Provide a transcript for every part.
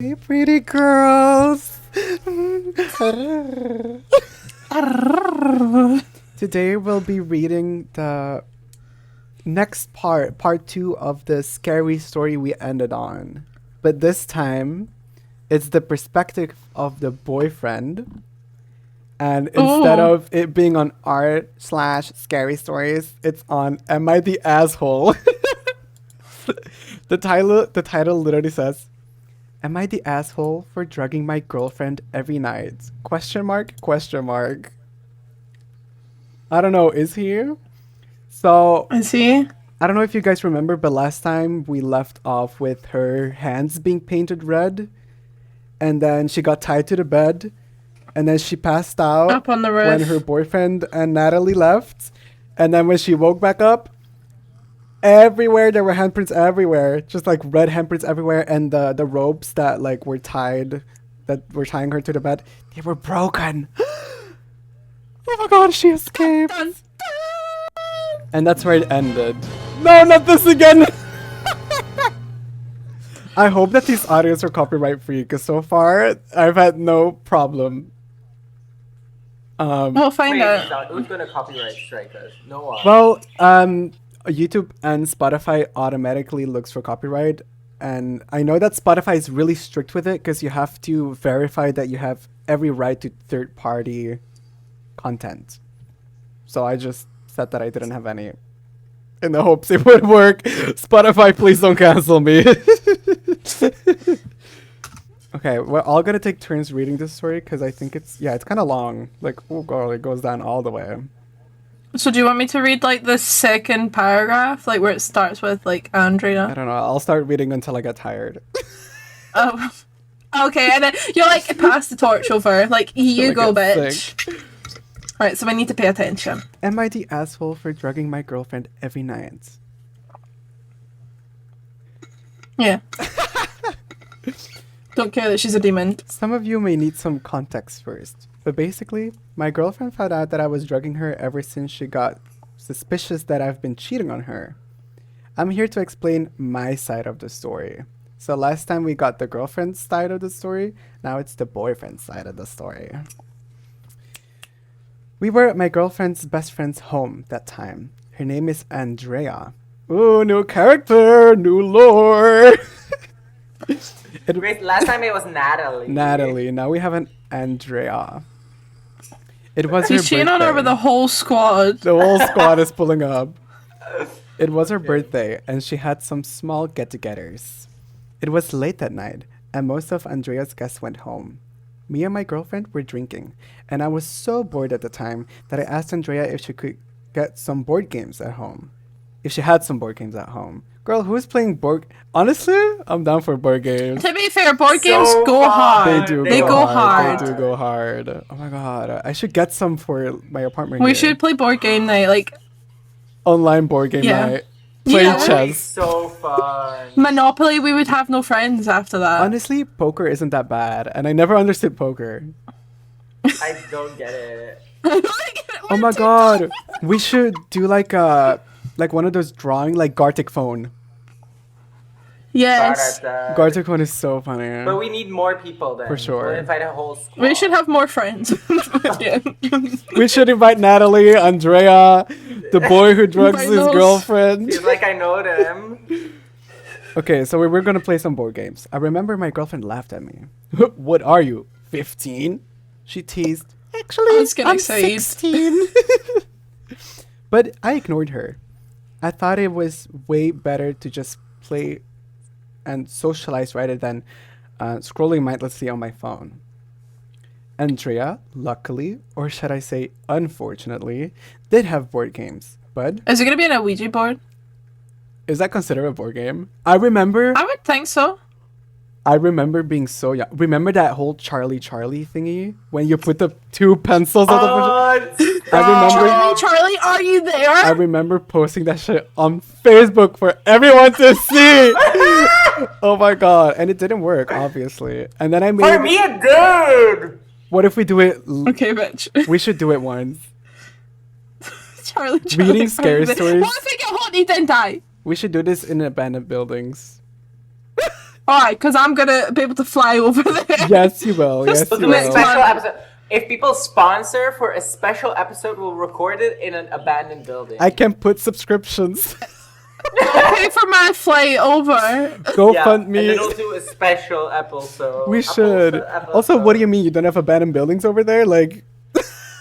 Hey, pretty girls. Today we'll be reading the next part 2 of the scary story we ended on. But this time, it's the perspective of the boyfriend. And instead of it being on r/scary stories, it's on Am I the Asshole? The title literally says, Am I the asshole for drugging my girlfriend every night? Question mark? Question mark. I don't know, is he? So, Is he? I don't know if you guys remember, but last time we left off with her hands being painted red. And then she got tied to the bed. And then she passed out Up on the roof. when her boyfriend and Natalie left. And then when she woke back up, everywhere there were handprints everywhere, just like red handprints everywhere, and the ropes that like were tying her to the bed, they were broken. Oh my god, she escaped. Dun, dun. And that's where it ended. No, not this again. I hope that these audios are copyright free, because so far I've had no problem. We'll find out. Who's gonna copyright strike us? No one. Well, YouTube and Spotify automatically looks for copyright, and I know that Spotify is really strict with it because you have to verify that you have every right to third-party content. So I just said that I didn't have any, in the hopes it would work. Spotify, please don't cancel me. Okay, we're all gonna take turns reading this story because I think it's kind of long. Like, oh god, it goes down all the way. So do you want me to read like the second paragraph, like where it starts with like Andrea? I don't know. I'll start reading until I get tired. Oh, okay, and then you're like pass the torch over, like you go, bitch. Right, so we need to pay attention. Am I the asshole for drugging my girlfriend every night? Yeah. Don't care that she's a demon. Some of you may need some context first, but basically, my girlfriend found out that I was drugging her ever since she got suspicious that I've been cheating on her. I'm here to explain my side of the story. So last time we got the girlfriend's side of the story, now it's the boyfriend's side of the story. We were at my girlfriend's best friend's home that time. Her name is Andrea. Ooh, new character, new lore. Wait, last time it was Natalie. Natalie. Now we have an Andrea. It was her He's cheating on her with the whole squad. The whole squad is pulling up. It was her birthday, and she had some small get-togethers. It was late that night, and most of Andrea's guests went home. Me and my girlfriend were drinking, and I was so bored at the time that I asked Andrea if she could get some board games at home. If she had some board games at home. Girl, who's playing board... Honestly, I'm down for board games. To be fair, board games go fun. hard. They go hard. They do go hard. Oh my god. I should get some for my apartment We here. should play board game night, like Online board game night. Play Yeah. chess. So fun. Monopoly. We would have no friends after that. Honestly, poker isn't that bad, and I never understood poker. I don't get it. Oh my god. We should do like one of those drawing, like Gartic phone. Yes. Gartic phone is so funny. But we need more people then. For sure. We'll invite a whole squad. We should have more friends. Yeah. We should invite Natalie, Andrea, the boy who drugs Invite his those. girlfriend. Feels like I know them. Okay, so we were gonna play some board games. I remember my girlfriend laughed at me. What are you, 15? She teased. Actually, I was getting I'm excited. 16. But I ignored her. I thought it was way better to just play and socialize rather than scrolling mindlessly on my phone. Andrea, luckily, or should I say unfortunately, did have board games. But Is it gonna be on a Ouija board? is that considered a board game? I remember I would think so. being so young. Remember that whole Charlie thingy? When you put the two pencils on the... I remember... Charlie, are you there? I remember posting that shit on Facebook for everyone to see. Oh my god. And it didn't work, obviously. And then I made... For me, it did. What if we do it... Okay, bitch. We should do it once. Charlie, Reading are scary you there? stories. What if we get haunted and die? We should do this in abandoned buildings. Alright, because I'm gonna be able to fly over there. Yes, you will. Yes, We'll you do a will. special episode. If people sponsor for a special episode, we'll record it in an abandoned building. I can put subscriptions. Pay for my flight over. Go yeah, fund and me. then we'll do a special episode. We should. Also, what do you mean you don't have abandoned buildings over there? Like,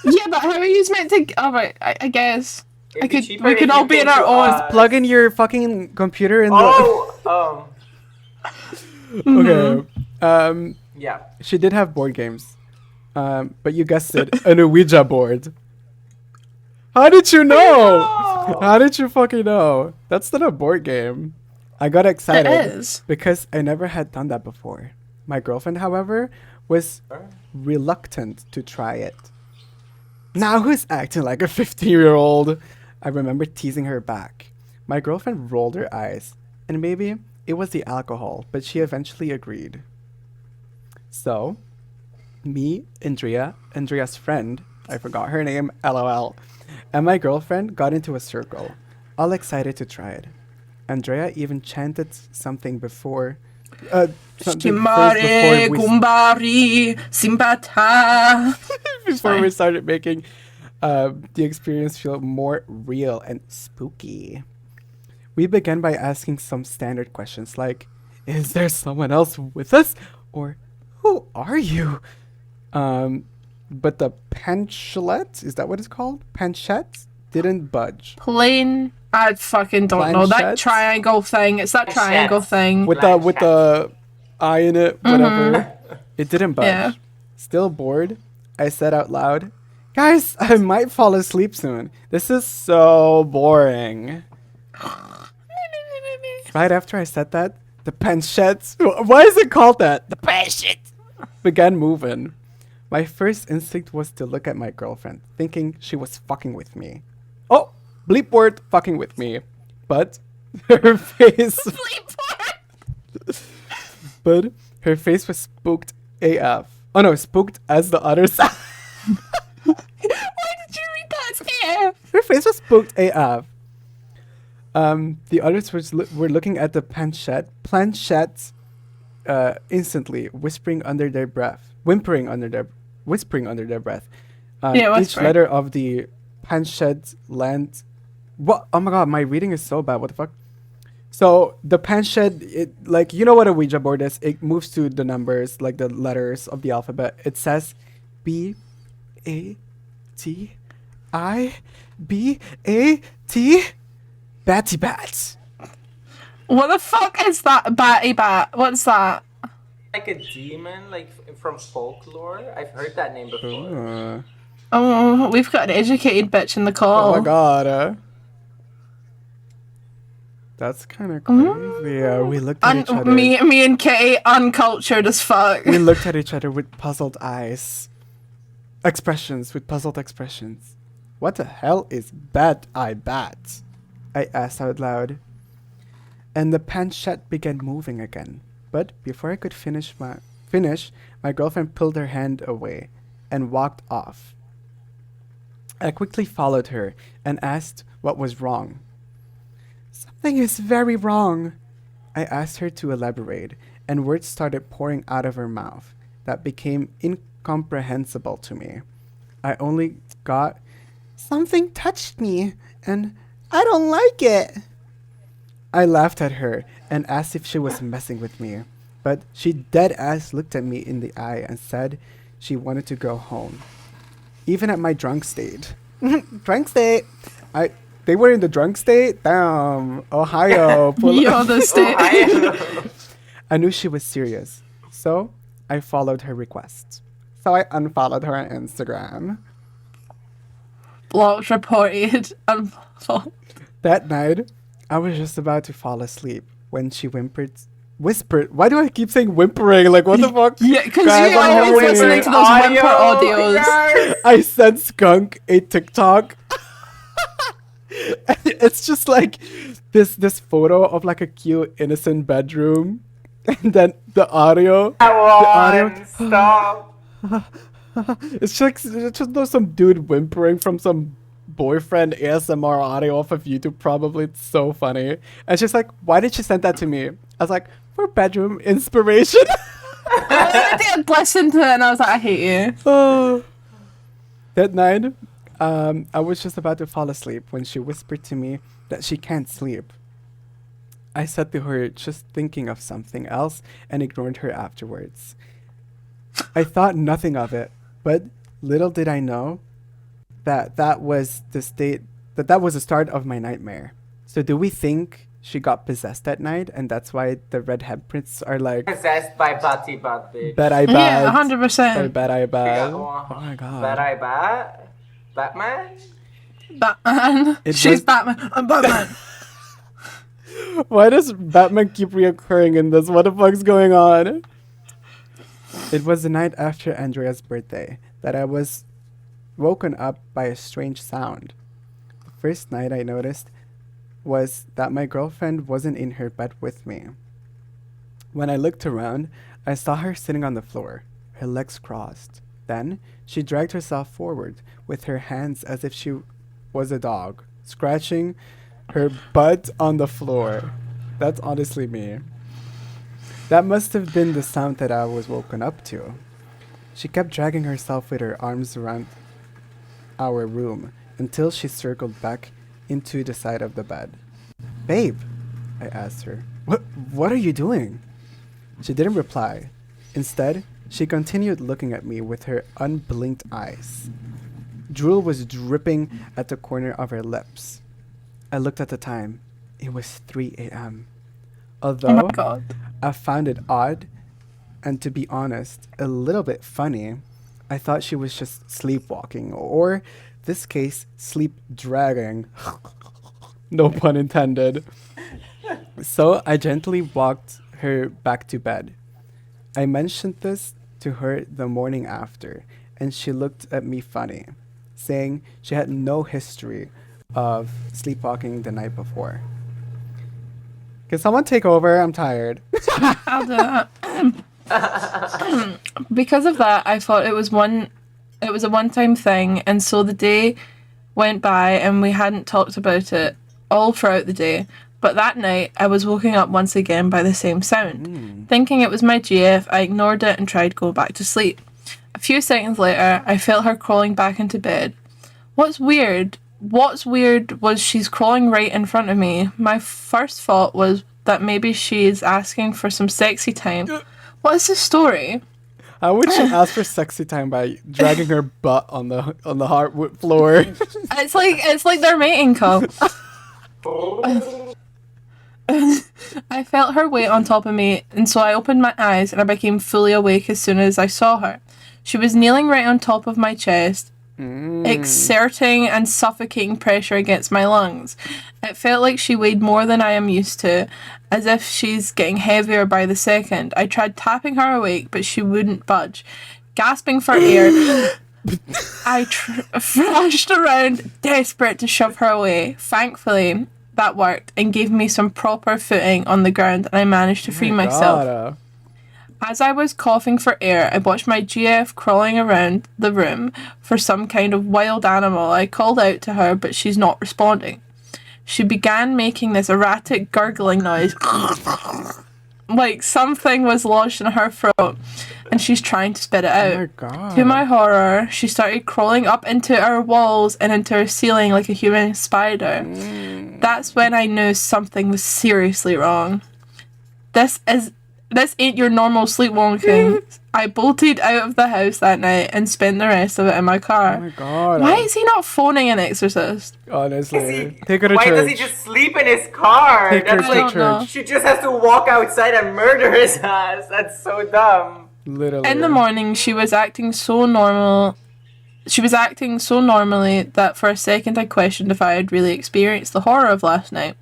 Yeah, but how are you meant to? Alright, I guess. It'd be cheaper We if could you all be came in our to own. us. plug in your fucking computer in Oh, the. Okay. yeah. She did have board games. But you guessed it, an Ouija board. How did you know? How did you fucking know? That's not a board game. I got excited It is. because I never had done that before. My girlfriend, however, was reluctant to try it. Now who's acting like a 15-year-old? I remember teasing her back. My girlfriend rolled her eyes, and maybe it was the alcohol, but she eventually agreed. So, me, Andrea's friend, I forgot her name, LOL, and my girlfriend got into a circle, all excited to try it. Andrea even chanted something before. Stimare, gumbari, simbata. Before we started making the experience feel more real and spooky. We began by asking some standard questions like, is there someone else with us? Or, who are you? But the penchlet, is that what it's called? Penchette? Didn't budge. Plain. I fucking don't know. That Planchette? triangle thing. It's that triangle thing. With the eye in it, whatever. It didn't budge. Yeah. Still bored, I said out loud, guys, I might fall asleep soon. This is so boring. Right after I said that, the penchette, why is it called that? The penchette began moving. My first instinct was to look at my girlfriend, thinking she was fucking with me. Oh, bleep word, fucking with me. But her face... But her face was spooked AF. Oh no, spooked as the other side. Why did you read that as AF? Her face was spooked AF. The others were looking at the planchette instantly, whispering under their breath. Each whispering. letter of the planchette land. What? Oh my god, my reading is so bad. What the fuck? So the planchette, it like you know what a Ouija board is. It moves to the numbers, like the letters of the alphabet. It says B-A-T-I-B-A-T. Batty bat. What the fuck is that? Batty bat. What's that? Like a demon, like from folklore. I've heard that name before. Oh, we've got an educated bitch in the call. Oh my god. That's kind of crazy. We looked at each other. Me and Kitty, uncultured as fuck. We looked at each other with puzzled eyes. With puzzled expressions. What the hell is bat I bat? I asked out loud. And the planchette began moving again. But before I could finish, my girlfriend pulled her hand away and walked off. I quickly followed her and asked what was wrong. Something is very wrong. I asked her to elaborate, and words started pouring out of her mouth that became incomprehensible to me. I only got, something touched me, and I don't like it. I laughed at her and asked if she was messing with me, but she dead ass looked at me in the eye and said she wanted to go home. Even at my drunk state. Drunk state. They were in the drunk state? Damn. Ohio. You're the state. I knew she was serious, so I followed her request. So I unfollowed her on Instagram. Blocked, reported, unfollowed. That night, I was just about to fall asleep when she whispered. Why do I keep saying whimpering? Like, what the fuck? Yeah, because Guys, you're I'm always whimpering. listening to those whimper audios. Yes. I sent Skunk a TikTok. It's just like this photo of like a cute innocent bedroom, and then the audio. Stop. It's just some dude whimpering from some boyfriend ASMR audio off of YouTube. Probably it's so funny. And she's like, "Why did she send that to me?" I was like, for bedroom inspiration. I did listen to it and I was like, I hate you. Oh. That night, I was just about to fall asleep when she whispered to me that she can't sleep. I said to her, just thinking of something else, and ignored her afterwards. I thought nothing of it, but little did I know that was the start of my nightmare. So do we think she got possessed that night, and that's why the red handprints are like Possessed by Batty Bat, bitch. bet I bet. Yeah, I 100%. bet I bet. Oh my god. Bet I bet. Batman? Batman. She's Batman. I'm Batman. Why does Batman keep reoccurring in this? What the fuck's going on? It was the night after Andrea's birthday that I was woken up by a strange sound. The first night I noticed was that my girlfriend wasn't in her bed with me. When I looked around, I saw her sitting on the floor, her legs crossed. Then she dragged herself forward with her hands as if she was a dog, scratching her butt on the floor. That's honestly me. That must have been the sound that I was woken up to. She kept dragging herself with her arms around our room until she circled back into the side of the bed. Babe, I asked her, what are you doing? She didn't reply. Instead, she continued looking at me with her unblinked eyes. Drool was dripping at the corner of her lips. I looked at the time. It was 3 a.m. Although Oh my god. I found it odd, and to be honest, a little bit funny, I thought she was just sleepwalking, or this case, sleep dragging. No pun intended. So I gently walked her back to bed. I mentioned this to her the morning after, and she looked at me funny, saying she had no history of sleepwalking the night before. Can someone take over? I'm tired. I'll do that. Because of that, I thought it was a one-time thing, and so the day went by and we hadn't talked about it all throughout the day. But that night, I was woken up once again by the same sound. Thinking it was my GF, I ignored it and tried to go back to sleep. A few seconds later, I felt her crawling back into bed. What's weird was she's crawling right in front of me. My first thought was that maybe she's asking for some sexy time. What is this story? How would she ask for sexy time by dragging her butt on the hardwood floor? It's like their mating cup. I felt her weight on top of me, and so I opened my eyes and I became fully awake as soon as I saw her. She was kneeling right on top of my chest, exerting and suffocating pressure against my lungs. It felt like she weighed more than I am used to, as if she's getting heavier by the second. I tried tapping her awake, but she wouldn't budge. Gasping for air, I thrashed around, desperate to shove her away. Thankfully, that worked and gave me some proper footing on the ground, and I managed to free myself. As I was coughing for air, I watched my GF crawling around the room for some kind of wild animal. I called out to her, but she's not responding. She began making this erratic gurgling noise, like something was lodged in her throat, and she's trying to spit it out. Oh my god. To my horror, she started crawling up into our walls and into our ceiling like a human spider. That's when I knew something was seriously wrong. This ain't your normal sleepwalking. I bolted out of the house that night and spent the rest of it in my car. Oh my god. Why is he not phoning an exorcist? Honestly. Take her to Why church. does he just sleep in his car? Take her That's to like, church. she just has to walk outside and murder his ass. That's so dumb. Literally. In the morning, she was acting so normally that for a second I questioned if I had really experienced the horror of last night.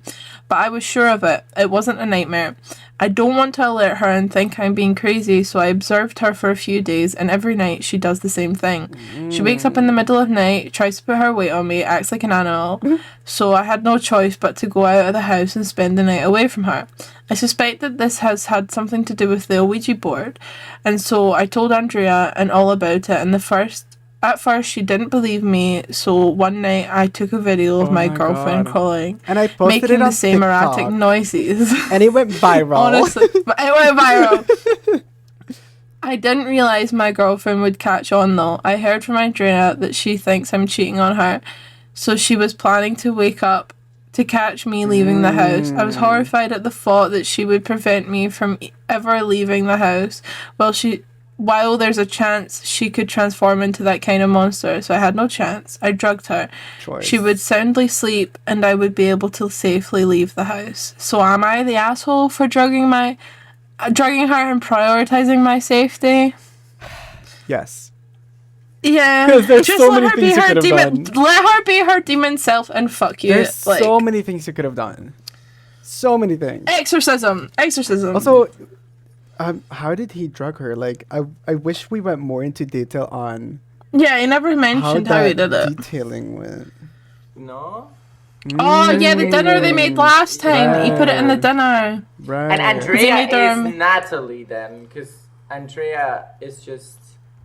But I was sure of it. It wasn't a nightmare. I don't want to alert her and think I'm being crazy, so I observed her for a few days, and every night she does the same thing. She wakes up in the middle of the night, tries to put her weight on me, acts like an animal, so I had no choice but to go out of the house and spend the night away from her. I suspect that this has had something to do with the Ouija board, and so I told Andrea and all about it, and the first At first, she didn't believe me, so one night I took a video of Oh my my girlfriend God. crawling, And I posted making it on the same erratic TikTok. noises. And it went viral. Honestly, it went viral. I didn't realize my girlfriend would catch on though. I heard from Andrea that she thinks I'm cheating on her, so she was planning to wake up to catch me leaving the house. I was horrified at the thought that she would prevent me from ever leaving the house while there's a chance she could transform into that kind of monster, so I had no chance. I drugged her. Choice. She would soundly sleep and I would be able to safely leave the house. So am I the asshole for drugging her and prioritizing my safety? Yes. Yeah. 'Cause there's Just so let many her be things you her could have demon. done. Let her be her demon self and fuck you. There's so many things you could have done. So many things. Exorcism. Also, how did he drug her? Like, I wish we went more into detail on Yeah, he never mentioned how he did it. detailing went. No? Oh yeah, the dinner they made last time. He put it in the Right. dinner. Right. And Andrea They made their- is Natalie then, because Andrea is just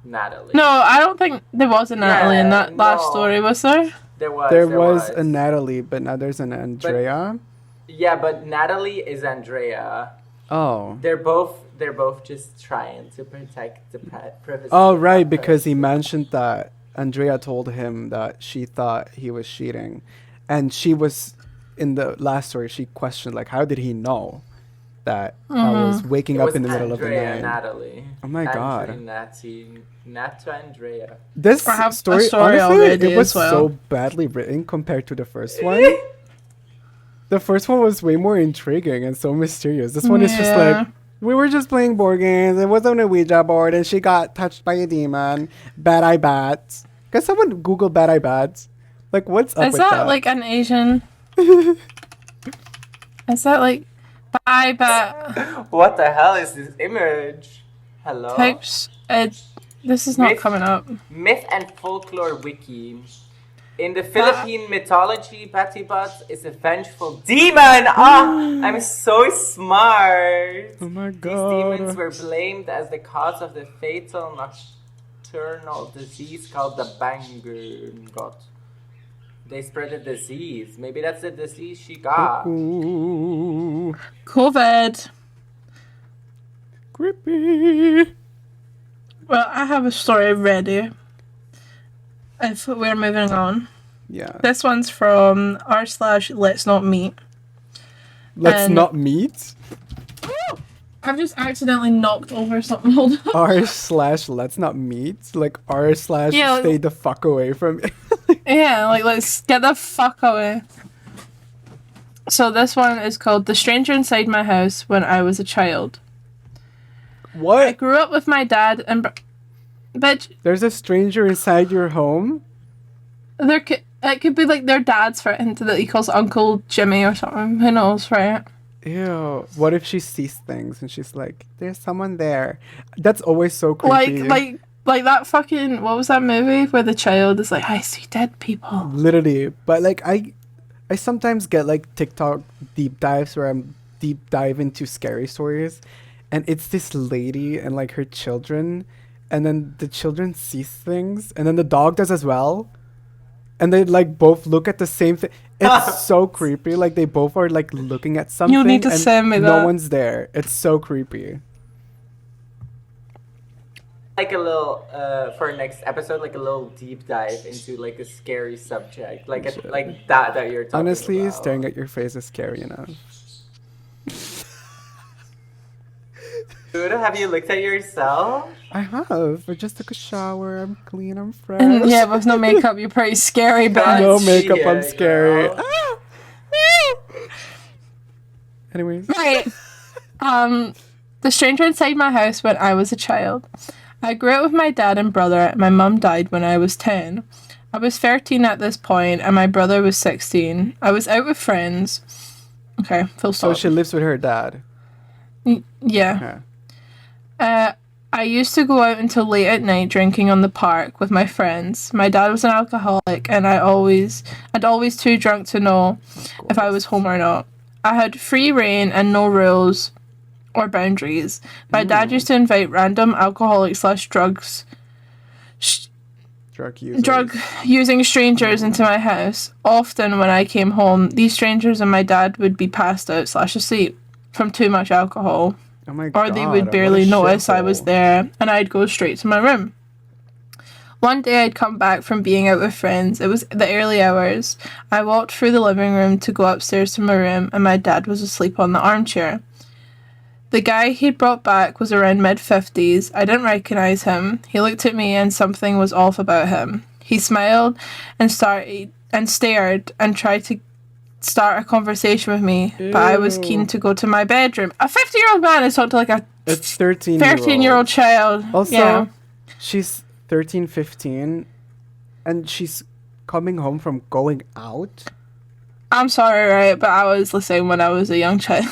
Natalie. No, I don't think there was a Natalie in that last no. story, was there? There was. There was a Natalie, but now there's an Andrea. Yeah, but Natalie is Andrea. Oh. They're both just trying to protect the privacy. Oh, of right, that because he person. mentioned that Andrea told him that she thought he was cheating. And she was, in the last story, she questioned, like, how did he know that I was waking It up was in the middle of the Andrea, night? Natalie. Oh my God. Nata Andrea. This I have a story, story honestly, already it was as well. so badly written compared to the first one. The first one was way more intriguing and so mysterious. This one is just Yeah. like, we were just playing board games. It was on a Ouija board and she got touched by a demon. Bad eye bats. Can someone Google bad eye bats? Like, what's up Is with that that? like an Asian? Is that like bye bat What the hell is this image? Hello? types? This is not coming up. Myth and Folklore Wiki. In the Philippine mythology, Patibat is a vengeful demon! I'm so smart! Oh my These God. demons were blamed as the cause of the fatal nocturnal disease called the Bangungot. They spread a disease. Maybe that's the disease she got. Ooh, COVID. creepy. Well, I have a story ready. If we're moving on. Yeah. This one's from r/let's not meet. Let's and- not meet. I've just accidentally knocked over something. Hold on. r/let's not meet. Like r/ Yeah. stay the fuck away from me. Yeah, like let's get the fuck away. So this one is called The Stranger Inside My House When I Was a Child. I What? grew up with my dad and bitch, There's a stranger inside your home? it could be like their dad's friend that he calls Uncle Jimmy or something. Who knows, right? Ew. What if she sees things and she's like, there's someone there? That's always so creepy. Like that fucking, what was that movie where the child is like, I see dead people. Literally. But like I sometimes get like TikTok deep dives where I'm deep dive into scary stories, and it's this lady and like her children, and then the children sees things, and then the dog does as well, and they like both look at the same thing. It's so creepy. Like they both are like looking at something. need to and send me no that. one's there. It's so creepy. Like a little, for next episode, like a little deep dive into like a scary subject. Like that you're talking Honestly, about. staring at your face is scary enough. Dude, have you looked at yourself? I have. I just took a shower. I'm clean. I'm fresh. And yeah, with no makeup, you're pretty scary, but No makeup. Yeah, I'm scary. girl. Ah! Anyways. right. The Stranger Inside My House When I Was a Child. I grew up with my dad and brother, and my mum died when I was 10. I was 13 at this point, and my brother was 16. I was out with friends. Okay, full So stop. she lives with her dad. Yeah. Yeah. I used to go out until late at night drinking on the park with my friends. My dad was an alcoholic, and I'd always too drunk to know if I was home or not. I had free reign and no rules or boundaries. My dad used to invite random alcoholic/drugs drug using strangers into my house. Often when I came home, these strangers and my dad would be passed out / asleep from too much alcohol. Oh my God. Or they would barely notice I was there, and I'd go straight to my room. One day I'd come back from being out with friends. It was the early hours. I walked through the living room to go upstairs to my room, and my dad was asleep on the armchair. The guy he'd brought back was around mid-50s. I didn't recognise him. He looked at me and something was off about him. He smiled and stared and tried to start a conversation with me, but I was keen to go to my bedroom. A 50-year-old man is talking to like a 13-year-old child. Also, yeah. She's 13, 15, and she's coming home from going out. I'm sorry, right? But I was listening when I was a young child.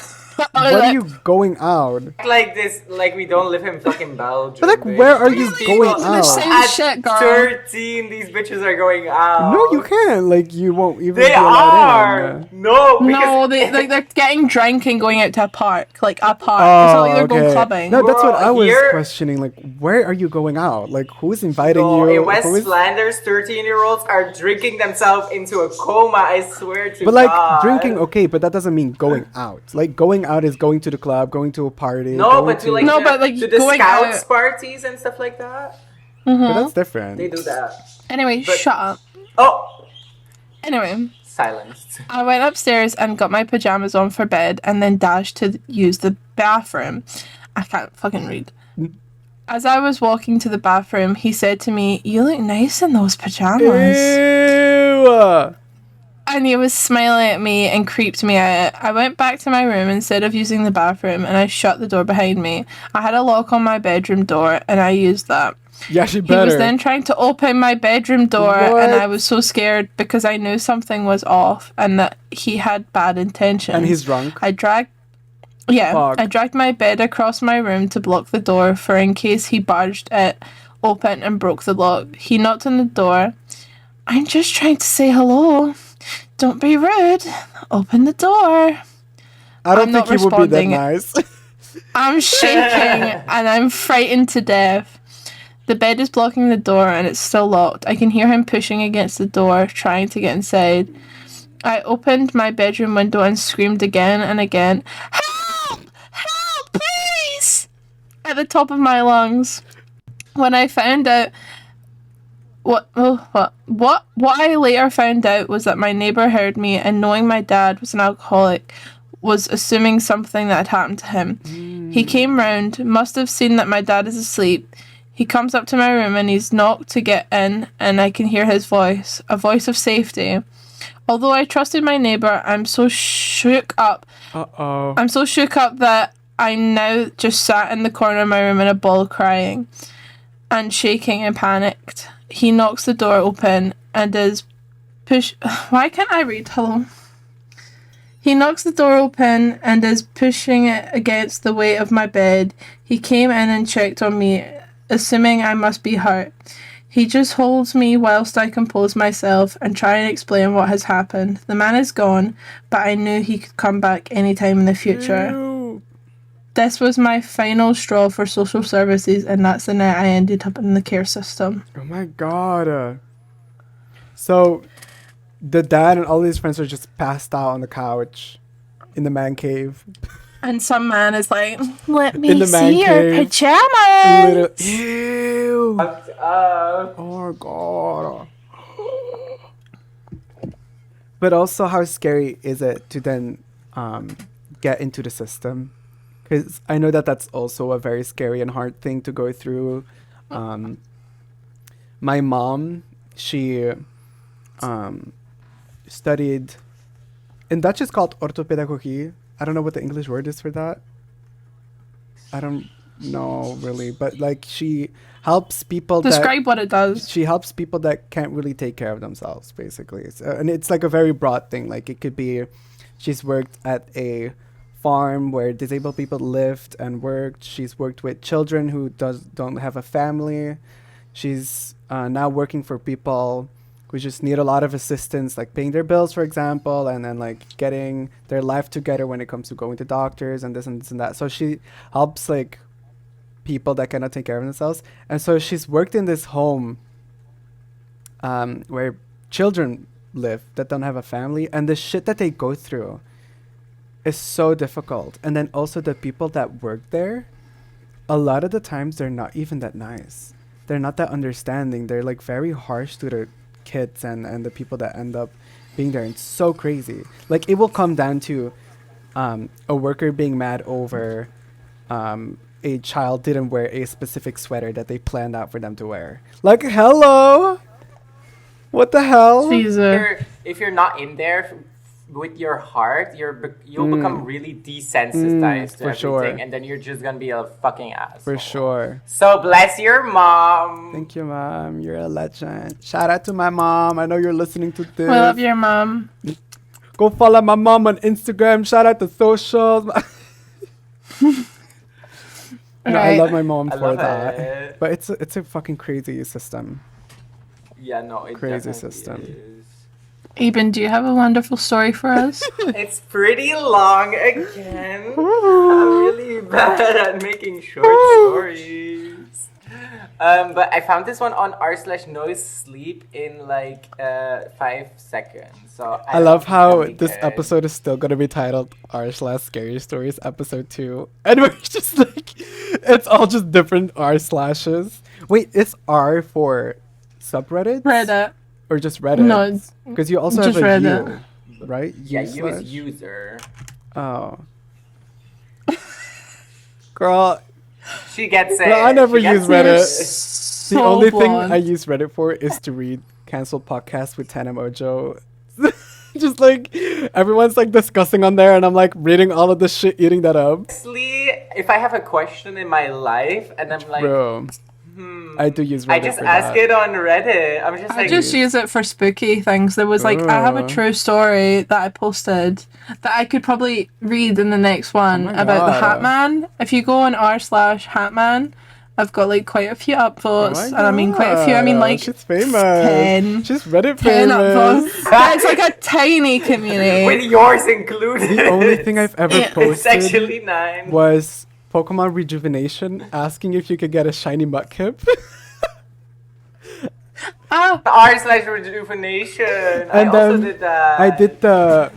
What are you going out? Like this, like we don't live in fucking Belgium. But like, where are you going out? Same shit, girl. 13, these bitches are going out. No, you can't. Like, you won't even They be allowed are! in. No, No, because... they're getting drunk and going out to a park. Like, a park. It's not like they're going clubbing. No, that's what I was Here- questioning. Like, where are you going out? Like, who's inviting No, you? in West Who is- Flanders, 13-year-olds are drinking themselves into a coma, I swear to God. But like, drinking, okay, but that doesn't mean going out. Like, going out is going to the club, going to a party. No, going but to like, No, the, but, like, to the going scouts out- parties and stuff like that. But that's different. They do that. Anyway, But- shut up. Oh! Anyway, Silenced. I went upstairs and got my pajamas on for bed and then dashed to use the bathroom. I can't fucking read. As I was walking to the bathroom, he said to me, "You look nice in those pajamas." Ew! And he was smiling at me and creeped me out. I went back to my room instead of using the bathroom and I shut the door behind me. I had a lock on my bedroom door and I used that. Yeah, she He better. was then trying to open my bedroom door What? and I was so scared because I knew something was off and that he had bad intentions. And he's drunk. I dragged my bed across my room to block the door for in case he barged it open and broke the lock. He knocked on the door. "I'm just trying to say hello. Don't be rude. Open the door." I don't I'm think not he would be that responding. nice. I'm shaking and I'm frightened to death. The bed is blocking the door and it's still locked. I can hear him pushing against the door, trying to get inside. I opened my bedroom window and screamed again and again, "Help! Help, please!" at the top of my lungs. When I found out what I later found out was that my neighbour heard me and knowing my dad was an alcoholic was assuming something that had happened to him. He came round, must have seen that my dad is asleep. He comes up to my room and he's knocked to get in and I can hear his voice, a voice of safety. Although I trusted my neighbour, I'm so shook up. I'm so shook up that I now just sat in the corner of my room in a ball crying and shaking and panicked. He knocks the door open and is Why can't I read? Hello. He knocks the door open and is pushing it against the weight of my bed. He came in and checked on me, assuming I must be hurt. He just holds me whilst I compose myself and try and explain what has happened. The man is gone, but I knew he could come back any time in the future. Ew. This was my final straw for social services, and that's the night I ended up in the care system. Oh my God. So, the dad and all his friends are just passed out on the couch in the man cave. And some man is like, "Let In me the man see your cave. pajamas." Ew. Fucked up. Oh God. But also, how scary is it to then get into the system? Because I know that that's also a very scary and hard thing to go through. My mom, she studied, in Dutch it's called orthopedagogie. I don't know what the English word is for that. I don't know really, but like she helps people Describe what it does. she helps people that can't really take care of themselves, basically. So, and it's like a very broad thing. Like it could be, she's worked at a farm where disabled people lived and worked. She's worked with children who don't have a family. She's now working for people who just need a lot of assistance, like paying their bills, for example, and then like getting their life together when it comes to going to doctors and this and this and that. So she helps like people that cannot take care of themselves. And so she's worked in this home where children live that don't have a family, and the shit that they go through is so difficult. And then also the people that work there, a lot of the times they're not even that nice. They're not that understanding. They're like very harsh to the kids and the people that end up being there. It's so crazy. Like it will come down to a worker being mad over a child didn't wear a specific sweater that they planned out for them to wear. Like, hello? What the hell? Caesar. If you're not in there with your heart, you'll become really desensitized to for everything, sure. and then you're just gonna be a fucking asshole. For sure. So bless your mom. Thank you, Mom. You're a legend. Shout out to my mom. I know you're listening to this. We love your mom. Go follow my mom on Instagram. Shout out to socials. No, I love my mom I for love that. it. But it's a fucking crazy system. Yeah, no, it Crazy definitely system. is. Eben, do you have a wonderful story for us? It's pretty long again. I'm really bad at making short stories. But I found this one on r/noise sleep in like 5 seconds. So I love how really this good. episode is still gonna be titled r/scary stories episode 2, and we're just like, it's all just different r/slashes. Wait, it's R for subreddit Reddit. or just Reddit? No, it's because you also have just a Reddit. U, right? Yeah, U you is slash? user. Oh, girl, She gets it. no, I never She gets use Reddit. So The only thing blonde. I use Reddit for is to read canceled podcasts with Tana Mojo. Just like everyone's like discussing on there, and I'm like reading all of the shit, eating that up. Honestly, if I have a question in my life and I'm like, Bro, I do use Reddit I just for ask that. it on Reddit. I'm just I like, just use it for spooky things. There was like, I have a Oh. true story that I posted that I could probably read in the next one my about the God. Hatman. If you go on r/Hatman, I've got like quite a few upvotes. Oh and my I mean quite a few, I mean God, like she's famous. 10. She's Reddit 10 famous. upvotes. It's like a tiny community. with yours included. The only thing I've ever Yeah, It's posted actually 9. was Pokemon Rejuvenation asking if you could get a shiny Mudkip. Ah, r/rejuvenation. I And also then did that. I did the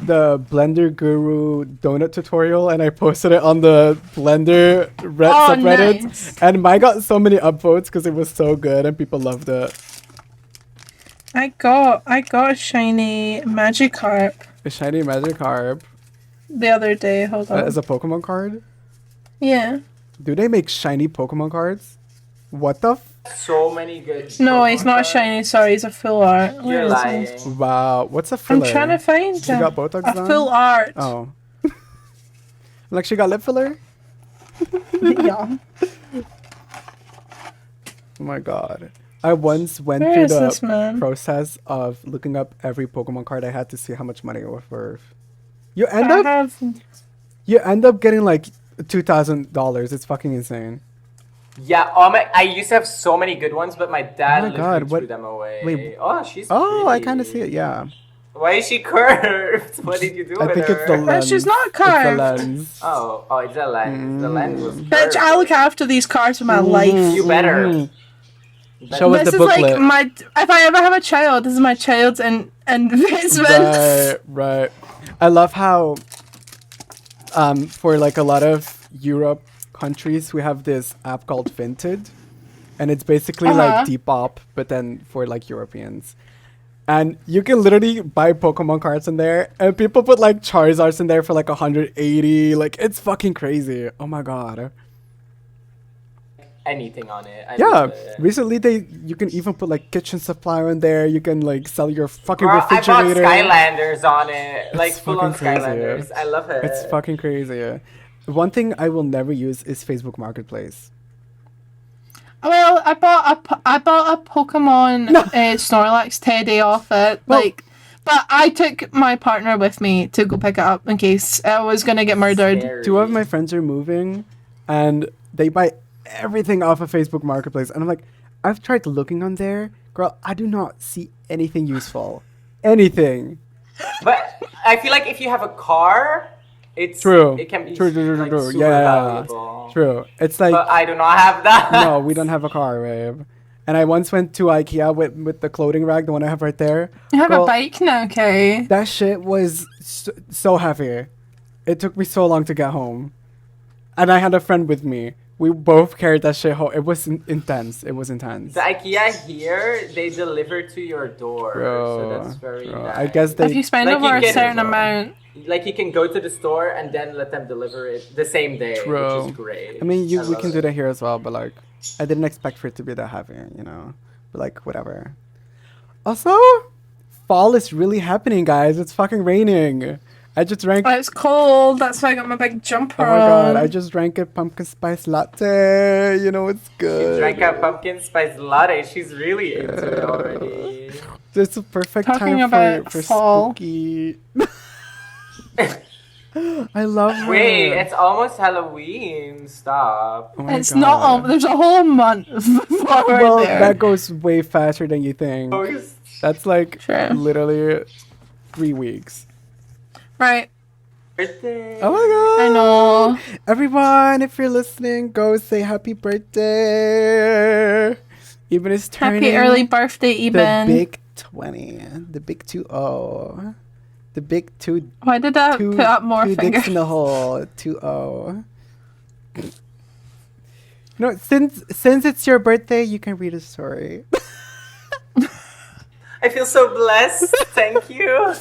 Blender Guru donut tutorial, and I posted it on the Blender subreddit. nice. And mine got so many upvotes because it was so good and people loved it. I got a shiny Magikarp A shiny Magikarp the other day. Hold on. as a Pokemon card. Yeah. Do they make shiny Pokemon cards? What the? So many good. No, he's Pokemon not a cards. shiny. Sorry, he's a full art. Where You're is lying. he? Wow, what's a I'm filler? trying to find She him. got Botox A done? full art. Oh. Like she got lip filler? Yeah. Oh my god. I once went Where through is the this man? process of looking up every Pokemon card I had to see how much money it was worth. You end I up have. getting like $2,000. It's fucking insane. Yeah, I used to have so many good ones, but my dad Oh my literally God, what- threw them away. wait. Oh, she's Oh, I pretty. kind of see it. Yeah. Why is she curved? What did you do I with think her? it's the lens. she's not It's the curved. lens. Oh, it's a lens. The lens was curved. Bitch, I look after these cards with my life. You better. Mhm. You better. Show us This the is like booklet. my. If I ever have a child, this is my child's investment. Right. I love how for like a lot of Europe countries we have this app called Vinted, and it's basically like Depop but then for like Europeans. And you can literally buy Pokemon cards in there, and people put like Charizards in there for like 180. Like it's fucking crazy. Oh my god. Anything on it. I Yeah, love it. recently you can even put like kitchen supply on there. You can like sell your fucking Girl, I bought refrigerator. Skylanders on it. Like It's full on fucking crazy. Skylanders. I love it. It's fucking crazy. One thing I will never use is Facebook Marketplace. Well, I bought a Pokemon Snorlax Teddy off it. Well- But I took my partner with me to go pick it up in case I was gonna get murdered. Scary. 2 of my friends are moving, and they buy everything off of Facebook Marketplace. And I'm like, I've tried looking on there. Girl, I do not see anything useful. Anything. But I feel like if you have a car, it's True. It can be True. like, super Yeah. valuable. True. It's like, But I do not have that. no, we don't have a car, babe. And I once went to IKEA with the clothing rack, the one I have right there. You have Girl, a bike now, Carrie. that shit was so heavy. It took me so long to get home. And I had a friend with me. We both carried that shit home. It was intense. It was intense. The IKEA here, they deliver to your door. So that's very nice. I guess they... If you spend Like, over you a can- certain amount. Like, you can go to the store and then let them deliver it the same day, True. which is great. I mean, we love can it. do that here as well, but like, I didn't expect for it to be that heavy, you know? But like, whatever. Also, fall is really happening, guys. It's fucking raining. I just drank... Oh, it's cold. That's why I got my big jumper Oh my god, on. I just drank a pumpkin spice latte. You know, it's good. She drank a pumpkin spice latte. She's really into it already. It's a perfect Talking time about for fall. spooky. I love her. Wait, it's almost Halloween. Stop. Oh my It's not. God. There's a whole month before we're Well, there. that goes way faster than you think. Oh, yes. That's like True. literally 3 weeks. Right. Birthday. Oh my god! I know. Everyone, if you're listening, go say happy birthday. Eben is turning Happy early birthday, the Eben. big 20, the big 20, the big two. Why did I Two, put up more two fingers? dicks in the hole. 20. No, since it's your birthday, you can read a story. I feel so blessed. Thank you.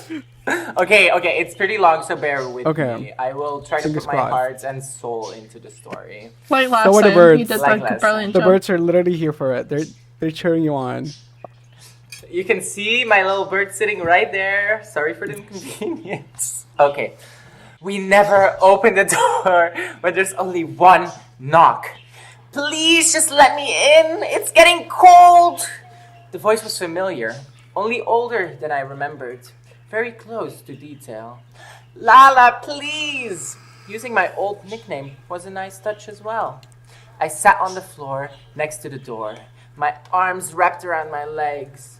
Okay, it's pretty long, so bear with Okay. me. I will try to Fingers put my crossed. heart and soul into the story. Like last So are the time, birds. you did Like like a last brilliant The job. birds are literally here for it. They're cheering you on. You can see my little bird sitting right there. Sorry for the inconvenience. Okay. We never open the door when there's only one knock. Please just let me in. It's getting cold. The voice was familiar, only older than I remembered. Very close to detail. Lala, please. Using my old nickname was a nice touch as well. I sat on the floor next to the door, my arms wrapped around my legs.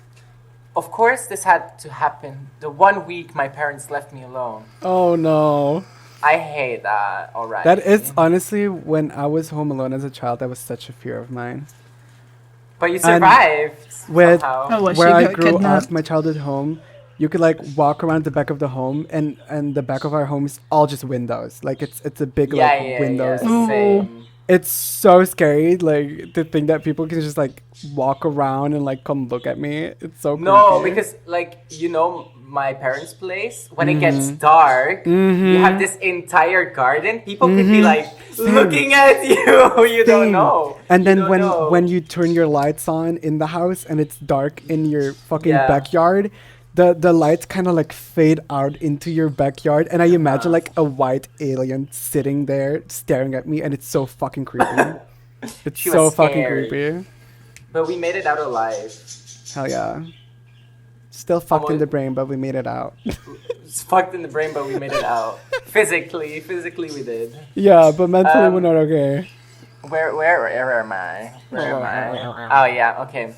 Of course, this had to happen the 1 week my parents left me alone. Oh no. I hate that already. That is honestly, when I was home alone as a child, that was such a fear of mine. But you survived with- somehow. Oh, well, Where she I got grew kidnapped. up, my childhood home, you could like walk around the back of the home, and the back of our home is all just windows. Like it's a big like windows. Ooh. Same. It's so scary, like to think that people can just like walk around and like come look at me. It's so No, creepy. because like my parents' place, when it gets dark, you have this entire garden. People could be like looking at you. You don't Same. know. And then You don't know. when you turn your lights on in the house and it's dark in your fucking Yeah. backyard, the lights kind of like fade out into your backyard, and I imagine like a white alien sitting there staring at me, and it's so fucking creepy. It's She so was fucking scared. creepy. But we made it out alive. Hell yeah. Still fucked in Almost- the brain, but we made it out. It's fucked in the brain, but we made it out. Physically we did. Yeah, but mentally we're Um, not okay. Where am I? Where am I? Oh yeah, okay.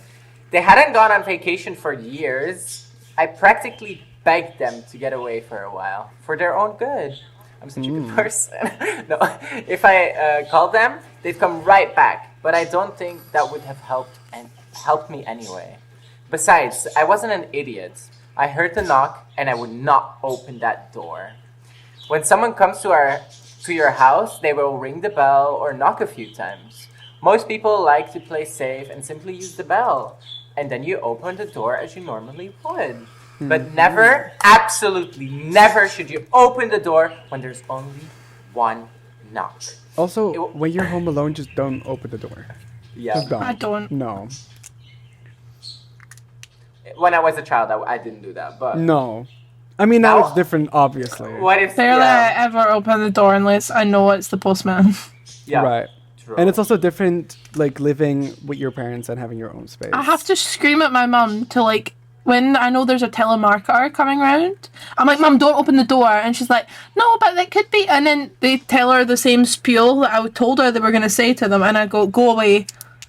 They hadn't gone on vacation for years. I practically begged them to get away for a while, for their own good. I'm such a good person. No, if I called them, they'd come right back. But I don't think that would have helped me anyway. Besides, I wasn't an idiot. I heard the knock, and I would not open that door. When someone comes to your house, they will ring the bell or knock a few times. Most people like to play safe and simply use the bell. And then you open the door as you normally would. But never, absolutely never should you open the door when there's only one knock. Also, when you're home alone, just don't open the door. Yeah. Just don't. I don't. No. When I was a child, I didn't do that. But No. I mean, now Now- it's different, obviously. what if... Barely yeah, I ever open the door unless I know it's the postman. yeah, Right. true. And it's also different, like, living with your parents and having your own space. I have to scream at my mum to like when I know there's a telemarketer coming round. I'm like, Mum, don't open the door, and she's like, no, but that could be. And then they tell her the same spiel that I told her they were gonna say to them, and I go away,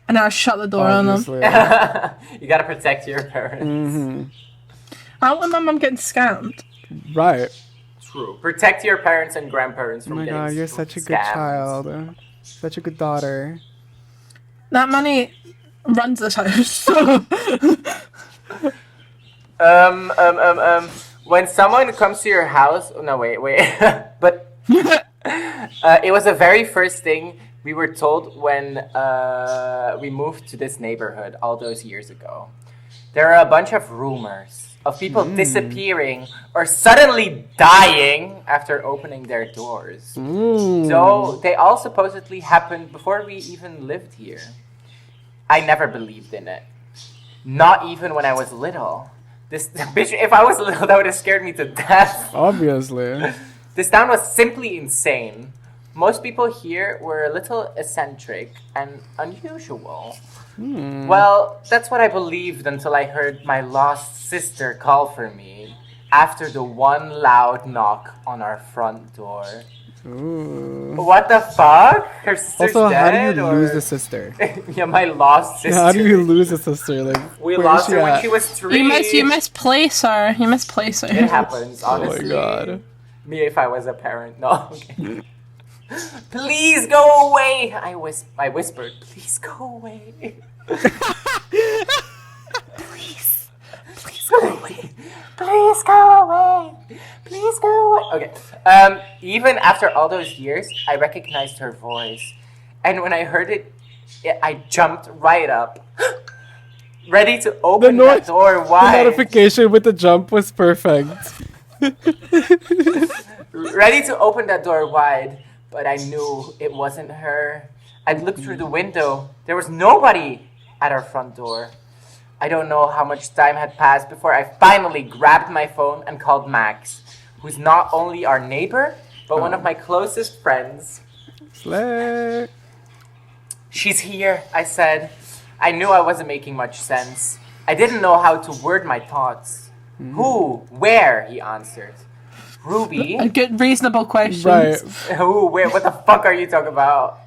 and I shut the door on them. Obviously. You gotta protect your parents. I don't want my mum getting scammed. Right. True. Protect your parents and grandparents Oh from my getting god, you're such a good scammed. child. Such a good daughter. That money runs this house. When someone comes to your house, no, wait, but it was the very first thing we were told when we moved to this neighborhood all those years ago. There are a bunch of rumors of people disappearing or suddenly dying after opening their doors. So they all supposedly happened before we even lived here. I never believed in it. Not even when I was little. This bitch, if I was little, that would have scared me to death. Obviously. This town was simply insane. Most people here were a little eccentric and unusual. Well, that's what I believed until I heard my lost sister call for me after the one loud knock on our front door. Ooh. What the fuck? Her sister's Also, how dead? do you lose a sister? Yeah, my lost sister. How do you lose a sister? Like, We where lost is her when at? she was 3. You misplace her. You misplace her. It happens, Oh honestly. my god. Me if I was a parent. No, okay. Please go away! I whispered, please go away. Please go away. Please go away. Please go away. Okay. Even after all those years, I recognized her voice. And when I heard it, I jumped right up. Ready to open that door The wide. notification with the jump was perfect. Ready to open that door wide, but I knew it wasn't her. I'd looked through the window. There was nobody at our front door. I don't know how much time had passed before I finally grabbed my phone and called Max, who's not only our neighbor, but one of my closest friends. Slay. She's here, I said. I knew I wasn't making much sense. I didn't know how to word my thoughts. Who? Where? He answered. Ruby. A good, reasonable question. Right. Who? Where? What the fuck are you talking about?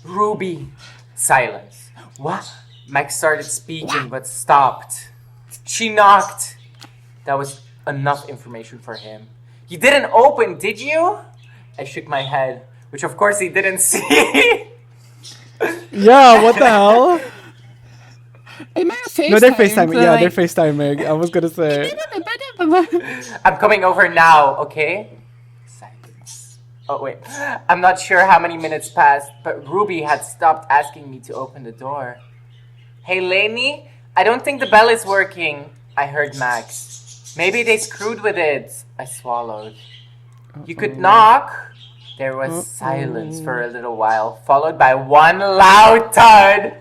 Ruby. Silence. What? Max started speaking but stopped. She knocked. That was enough information for him. You didn't open, did you? I shook my head, which of course he didn't see. Yeah, what the hell? They might have FaceTime. No, they're FaceTiming. Yeah, they're FaceTiming. I was gonna say. I'm coming over now, okay? Silence. Oh, wait. I'm not sure how many minutes passed, but Ruby had stopped asking me to open the door. Hey, Lainey, I don't think the bell is working, I heard Max. Maybe they screwed with it. I swallowed. You could knock. There was silence for a little while, followed by one loud thud.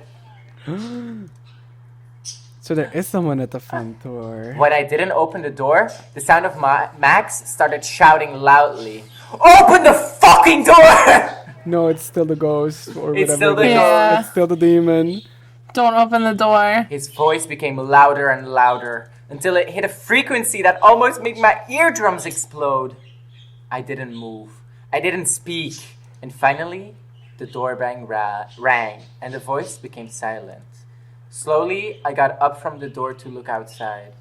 So there is someone at the front door. When I didn't open the door, the sound of Max started shouting loudly. Open the fucking door! No, it's still the ghost or It's whatever. still the it is. ghost. It's still the demon. Don't open the door. His voice became louder and louder until it hit a frequency that almost made my eardrums explode. I didn't move. I didn't speak. And finally, the doorbell rang and the voice became silent. Slowly, I got up from the door to look outside.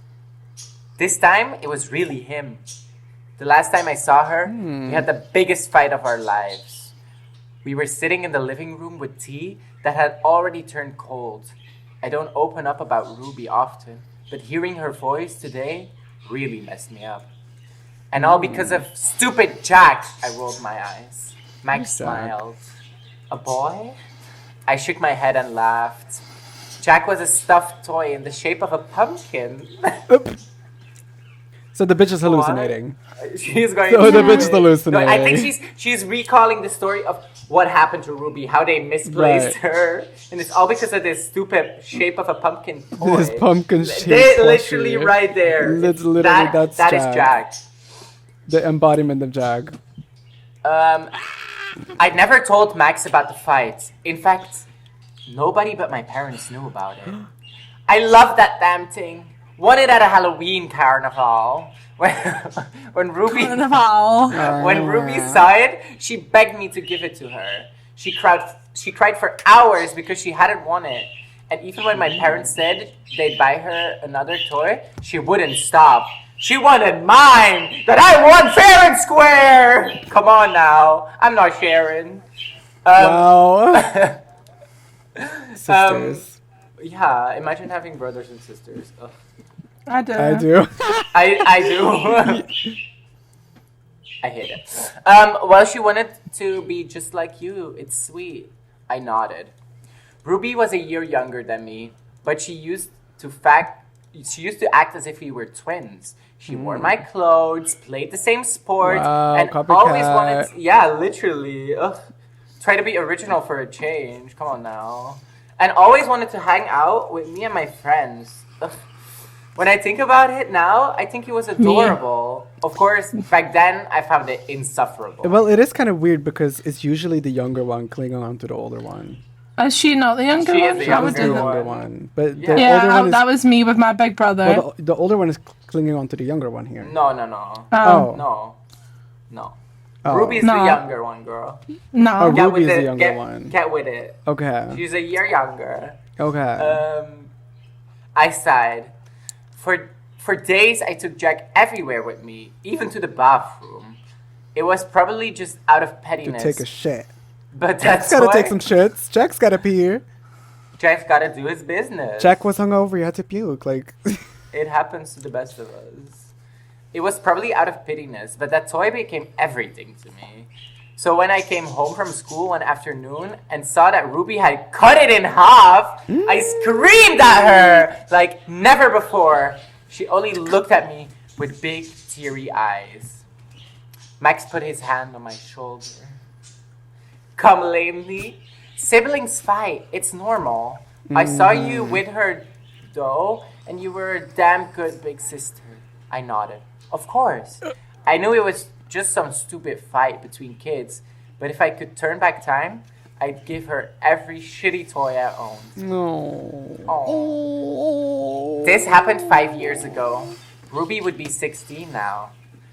This time, it was really him. The last time I saw her, we had the biggest fight of our lives. We were sitting in the living room with tea that had already turned cold. I don't open up about Ruby often, but hearing her voice today really messed me up. And all because of stupid Jack, I rolled my eyes. Max smiled. A boy? I shook my head and laughed. Jack was a stuffed toy in the shape of a pumpkin. So the bitch is hallucinating. She's going. So the bitch is No, hallucinating. I think she's recalling the story of what happened to Ruby, how they misplaced her, and it's all because of this stupid shape of a pumpkin toy. This pumpkin shape. They literally right there. Literally, that's that is Jack. Jack. The embodiment of Jag. I never told Max about the fight. In fact, nobody but my parents knew about it. I love that damn thing. Won it at a Halloween carnival. When Ruby when Ruby saw it, she begged me to give it to her. She cried for hours because she hadn't won it. And even when my parents said they'd buy her another toy, she wouldn't stop. She wanted mine! That I won fair and square! Come on now. I'm not sharing. Wow. Sisters. Yeah, imagine having brothers and sisters. Ugh. I do. I do. I do. I hate it. Well, she wanted to be just like you. It's sweet. I nodded. Ruby was a year younger than me, but she used to act as if we were twins. She wore my clothes, played the same sports, Wow, and copycat. always wanted yeah, literally. Ugh. Try to be original for a change. Come on now. And always wanted to hang out with me and my friends. Ugh. When I think about it now, I think it was adorable. Of course, back then, I found it insufferable. Well, it is kind of weird because it's usually the younger one clinging on to the older one. Is she not the younger She one? is the She That was would the do younger that. younger one. one. But Yeah. the Yeah, older one is... that was me with my big brother. Well, the older one is clinging on to the younger one here. No. Oh. No. Oh. Ruby's No. the younger one, girl. No. Oh, Get Ruby with is the it. younger one. Get with it. Okay. She's a year younger. Okay. I sighed. For days, I took Jack everywhere with me, even to the bathroom. It was probably just out of To pettiness. take a shit. But Jack's that's gotta why take some shits. Jack's gotta pee here. Jack's gotta do his business. Jack was hungover. He had to puke. Like... It happens to the best of us. It was probably out of pittiness, but that toy became everything to me. So when I came home from school one afternoon and saw that Ruby had cut it in half, I screamed at her like never before. She only looked at me with big, teary eyes. Max put his hand on my shoulder. Come lamely. Siblings fight. It's normal. I saw you with her, though, and you were a damn good big sister. I nodded. Of course. I knew it was just some stupid fight between kids, but if I could turn back time, I'd give her every shitty toy I owned. No. Oh. This happened 5 years ago. Ruby would be 16 now.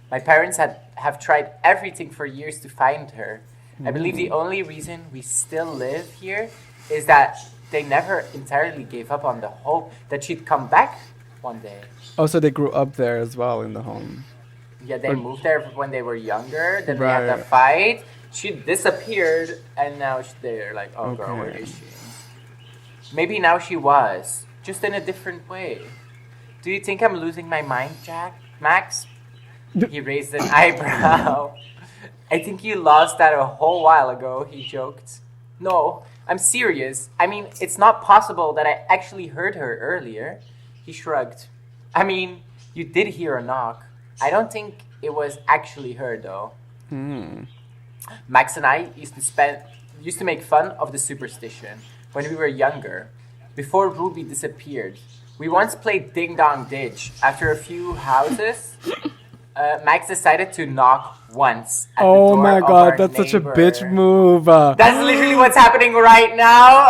My parents have tried everything for years to find her. I believe the only reason we still live here is that they never entirely gave up on the hope that she'd come back one day. Oh, so they grew up there as well in the home. Yeah, they moved there when they were younger. Then they Right. had the fight. She disappeared, and now they're like, oh, girl, where Okay. is she? Maybe now she was, just in a different way. Do you think I'm losing my mind, Max? He raised an eyebrow. I think you lost that a whole while ago, he joked. No, I'm serious. I mean, it's not possible that I actually heard her earlier. He shrugged. I mean, you did hear a knock. I don't think it was actually her, though. Max and I used to make fun of the superstition when we were younger, before Ruby disappeared. We once played Ding Dong Ditch. After a few houses, Max decided to knock once at the Oh door my of god, our that's such a neighbor. bitch move. That's literally what's happening right now.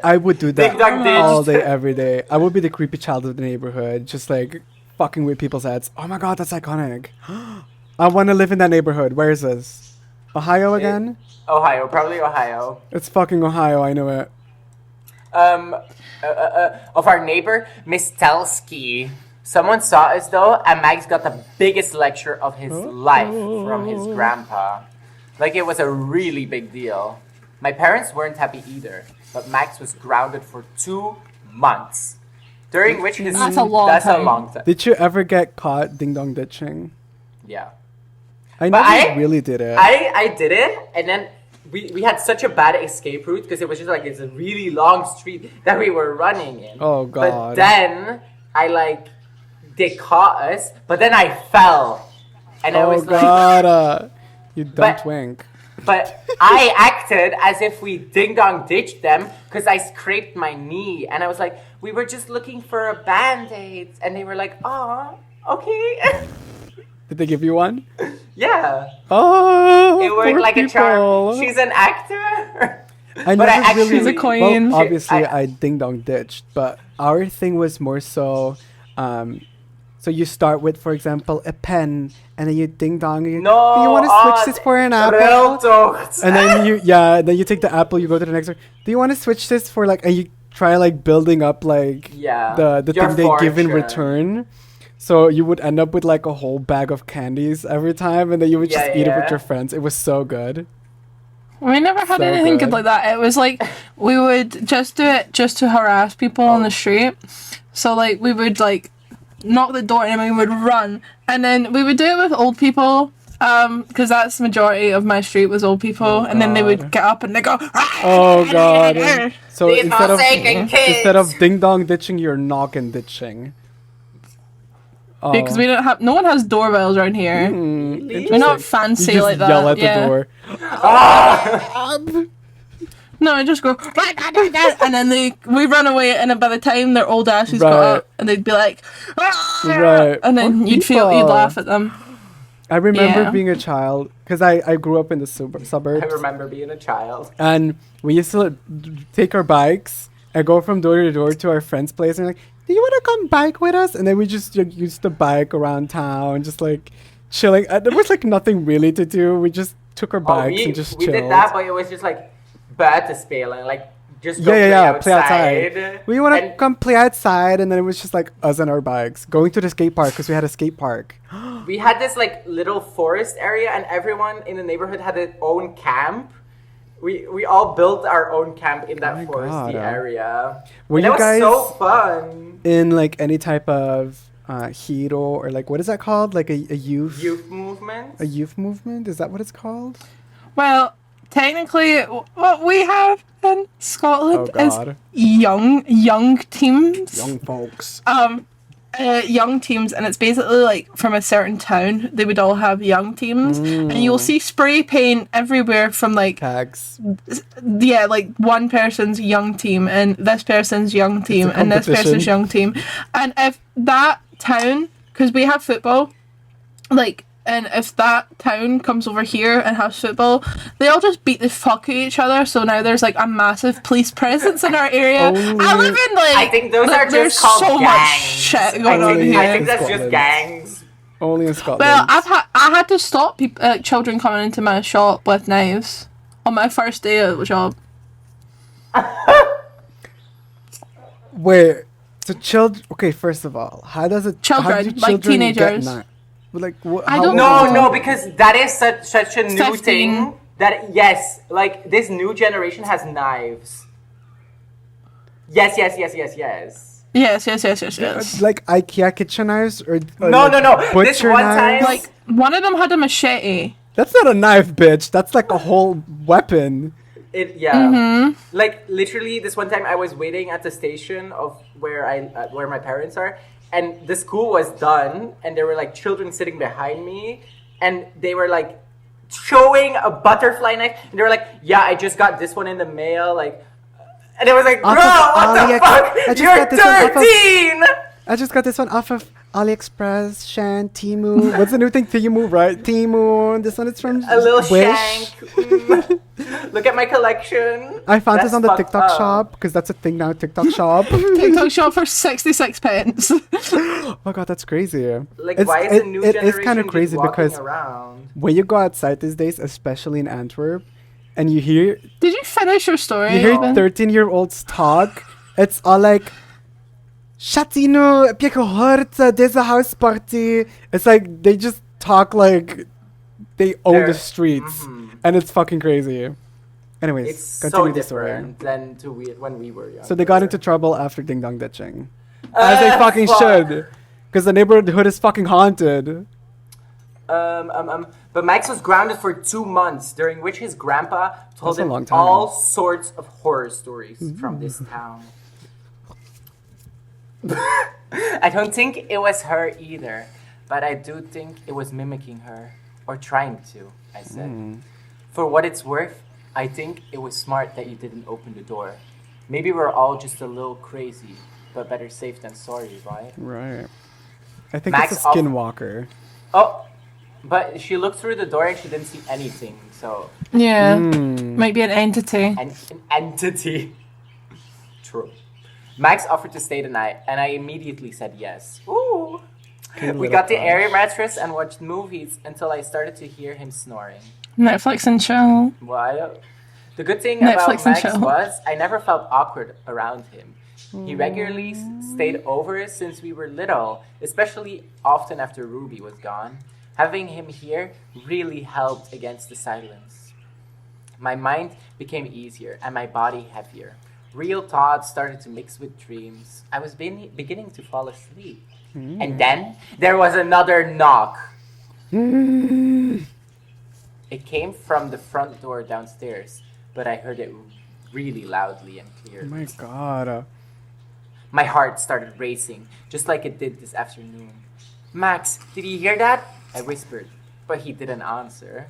I would do that Ding Dong Ditch. all day, every day. I would be the creepy child of the neighborhood, just like fucking with people's heads. Oh my god, that's iconic. I want to live in that neighborhood. Where is this? Ohio again? Ohio, probably Ohio. It's fucking Ohio, I know it. Of our neighbor, Miss Telsky. Someone saw us though, and Max got the biggest lecture of his life from his grandpa. Like it was a really big deal. My parents weren't happy either, but Max was grounded for 2 months. During which his... That's a long That's a time. long time. Did you ever get caught ding dong ditching? Yeah. I But never I- really did it. I did it, and then we had such a bad escape route because it was just like it's a really long street that we were running in. Oh, But God. then they caught us, but then I fell, and I Oh was like, god, you dumb But- twink. but I acted as if we ding dong ditched them because I scraped my knee, and I was like, we were just looking for a band-aid, and they were like, oh, okay, Did they give you one? yeah. Oh, It worked poor like a people. charm. She's an actor. I But I never actually- She's a queen. Well, obviously, I- I ding dong ditched, but our thing was more so. So you start with, for example, a pen, and then you ding dong. Do you No, want to switch this for an apple? real talk. And then then you take the apple. You go to the next one. Do you want to switch this for like? And you try like building up like Yeah, the your thing they give in fortune. return. So you would end up with like a whole bag of candies every time, and then you would just Yeah, eat it with yeah. your friends. It was so good. We never had So anything good good. like that. It was like we would just do it just to harass people on the street. So like we would like knock the door and we would run, and then we would do it with old people. Because that's the majority of my street was old people, and then they would God. get up and they go. Oh god. So These forsaken instead of kids. ding dong ditching, you're noggin ditching. Oh. Because we don't have, no one has doorbells around here. Really? We're not You fancy just like that. yell at yeah. the door. No, I just go, and then we run away, and then by the time their old asses Right. got up, and they'd be like, "Ah!" Right. and then Poor you'd people. laugh at them. I remember Yeah. being a child because I grew up in the suburbs. I remember being a child. And we used to take our bikes and go from door to door to our friend's place and like, do you want to come bike with us? And then we just used to bike around town, just like chilling. There was like nothing really to do. We just took our bikes and just we chilled. did that, but it was just like buitenspelen, like just go Play outside. We want to And come play outside, and then it was just like us and our bikes going to the skate park because we had a skate park. we had this like little forest area, and everyone in the neighborhood had their own camp. We all built our own camp in that my foresty God. area. Were And you it was guys so fun. in like any type of hero or like what is that called? Like a youth Youth movement. a youth movement? Is that what it's called? Well, technically, what we have in Scotland Oh, is God. young teams. Young folks. Young teams, and it's basically like from a certain town. They would all have young teams, and you'll see spray paint everywhere from like Tags. like one person's young team and this person's young team a and this competition. person's young team, and if that town, because we have football, like. And if that town comes over here and has football, they all just beat the fuck out of each other. So now there's like a massive police presence in our area. Only- I live in like. I think those are there's just called so gangs. much shit going on Only- here. I think that's just Scotland. gangs. Only in Scotland. Well, I had to stop children coming into my shop with knives on my first day at the job. Wait. So children. Okay, first of all, how does it? How Children, do like children teenagers. Get like what? I how don't old? No, because that is such a new 15. thing. That yes, like this new generation has knives. Yes. Yes. Like IKEA kitchen knives or No, like no. This butcher one knives? time, Like one of them had a machete. That's not a knife, bitch. That's like a whole weapon. Like literally, this one time I was waiting at the station of where my parents are, and the school was done, and there were like children sitting behind me, and they were like showing a butterfly knife, and they were like, "Yeah, I just got this one in the mail," like, and it was like, "Bro, Off of what the I fuck? just You're got this one off of- 13!" I just got this one off of AliExpress, Shan, Temu. What's the new thing? Temu, right? Temu. This one is from A little Wish. shank. Look at my collection. I found this That's on the fucked TikTok up. shop because that's a thing now. TikTok shop. TikTok shop for 66 pence. Oh my god, that's crazy. Like, It's- why is the new it generation is kind of just crazy walking because around? when you go outside these days, especially in Antwerp, and you hear Did you finish your story? you hear Iben? 13-year-olds talk, it's all like, Chatino, heb je gehoord? There's a house party. It's like they just talk like they own the They're- streets, and it's fucking crazy. Anyways, It's so continue the story. different than when we were young. So they got into trouble after ding dong ditching, as they fucking fuck. should, because the neighborhood is fucking haunted. But Max was grounded for 2 months, during which his grandpa told That's a him long time. all sorts of horror stories from this town. I don't think it was her either, but I do think it was mimicking her, or trying to, I said. For what it's worth, I think it was smart that you didn't open the door. Maybe we're all just a little crazy, but better safe than sorry, right? Right. I think Max it's a skinwalker. Oh, but she looked through the door and she didn't see anything, so Yeah. Might be an entity. an entity. True. Max offered to stay the night, and I immediately said yes. Ooh. We got the air mattress and watched movies until I started to hear him snoring. Netflix and chill. Well, the good thing Netflix about and Max chill. was I never felt awkward around him. He regularly stayed over since we were little, especially often after Ruby was gone. Having him here really helped against the silence. My mind became easier and my body heavier. Real thoughts started to mix with dreams. I was beginning to fall asleep. And then there was another knock. It came from the front door downstairs, but I heard it really loudly and Oh clearly. my god. My heart started racing, just like it did this afternoon. Max, did you hear that? I whispered, but he didn't answer.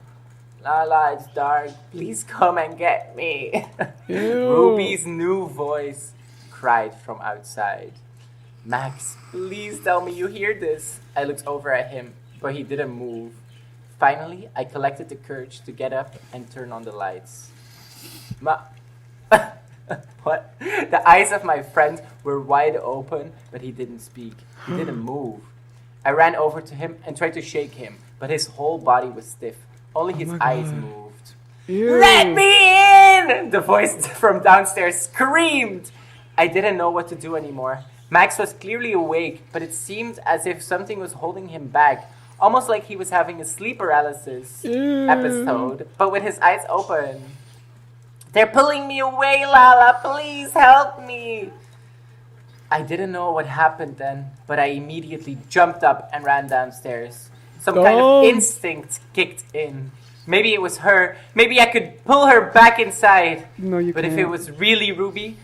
Lala, it's dark. Please come and get me. Ew. Ruby's new voice cried from outside. Max, please tell me you hear this. I looked over at him, but he didn't move. Finally, I collected the courage to get up and turn on the lights. What? The eyes of my friend were wide open, but he didn't speak. He didn't move. I ran over to him and tried to shake him, but his whole body was stiff. Only his my eyes God. moved. Ew. Let me in! The voice from downstairs screamed. I didn't know what to do anymore. Max was clearly awake, but it seemed as if something was holding him back, almost like he was having a sleep paralysis episode, but with his eyes open. They're pulling me away, Lala. Please help me. I didn't know what happened then, but I immediately jumped up and ran downstairs. Some kind of instinct kicked in. Maybe it was her. Maybe I could pull her back inside. No, you But can't. if it was really Ruby,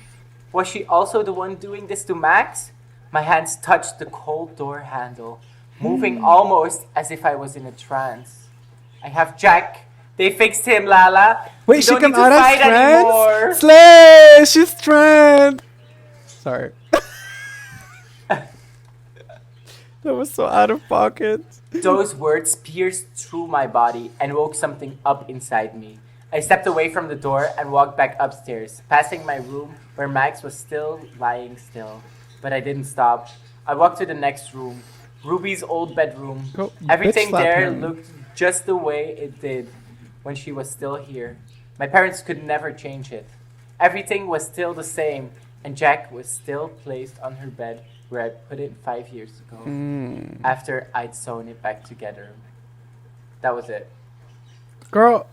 was she also the one doing this to Max? My hands touched the cold door handle, moving almost as if I was in a trance. I have Jack. They fixed him, Lala. Wait, We she don't came need to out fight as anymore. trans? Slay! She's trans! Sorry. That was so out of pocket. Those words pierced through my body and woke something up inside me. I stepped away from the door and walked back upstairs, passing my room where Max was still lying still. But I didn't stop. I walked to the next room, Ruby's old bedroom. Go Everything bitch slap there him. looked just the way it did when she was still here. My parents could never change it. Everything was still the same, and Jack was still placed on her bed where I put it 5 years ago, after I'd sewn it back together. That was it. Girl.